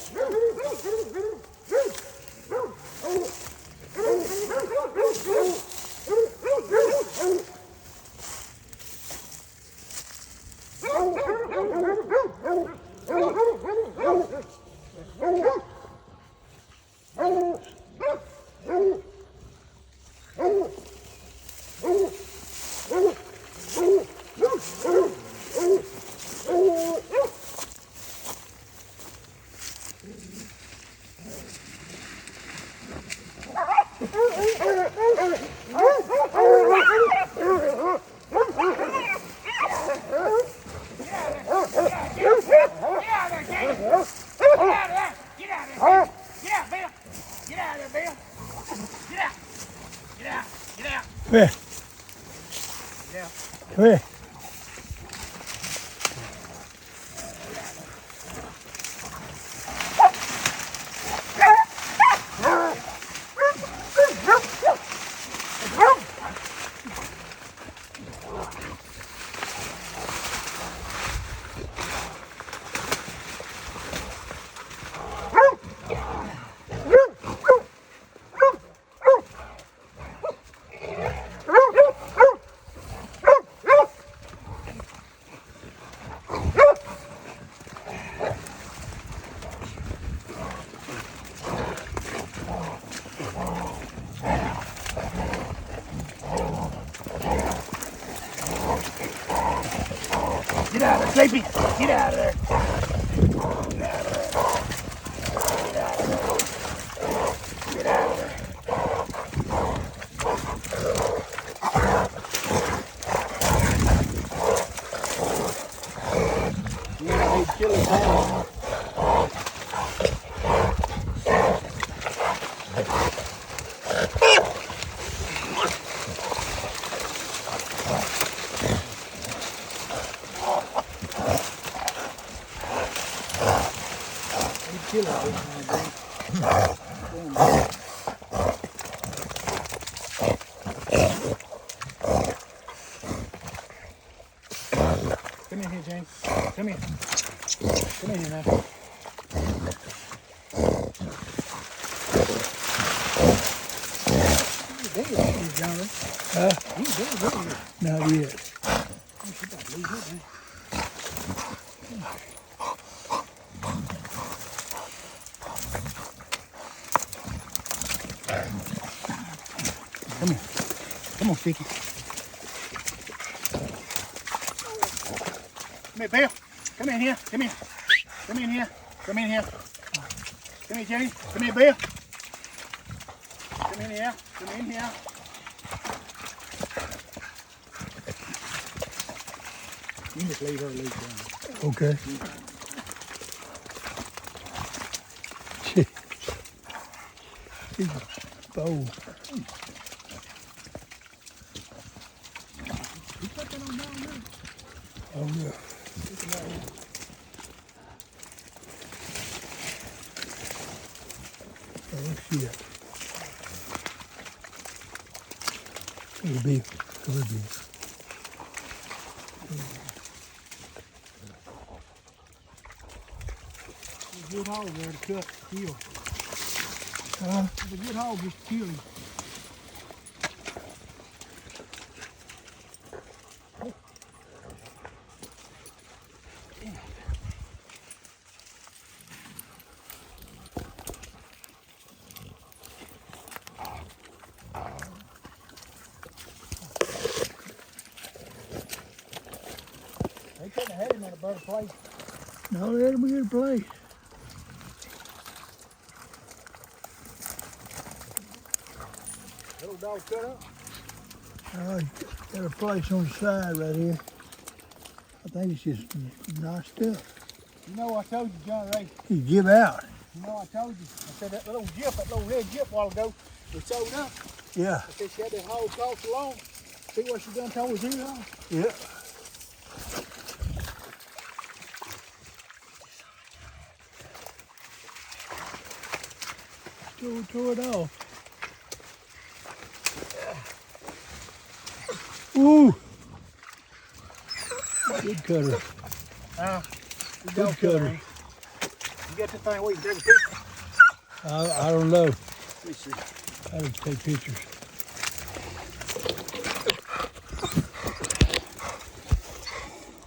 Come here. Come here. Get out of there, Sleepy! Get out of there! Get out of there! Get out of there! Yeah, they kill his hand. Come in here, James. Come here. Come in here, man. Not yet. Come here. Come on, Sticky. Come here, Bill. Come in here. Come here. Come in here. Come in here. Come here, Jenny. Come here, Bill. Come in here. Come in here. You just leave her leave down. Okay. She's bold. You put that on down there. Oh, yeah. Oh, shit. It'll be. A good hog there to cut, kill. Huh? The good hog just kill him. They couldn't have had him in a better place. No, let him get a place. Little dog cut up. Oh, got a place on the side right here. I think it's just notched up. You know I told you, John Ray. He give out. You know I told you. I said that little jip, that little red jip a while ago, was sold up. Yeah. I said she had that hog cost along. See what she done told us here on? Yeah. Tore it off. Ooh. Good cutter. Good Good cutter. You got this thing where you can take a picture? I don't know. Let me see. I have to take pictures.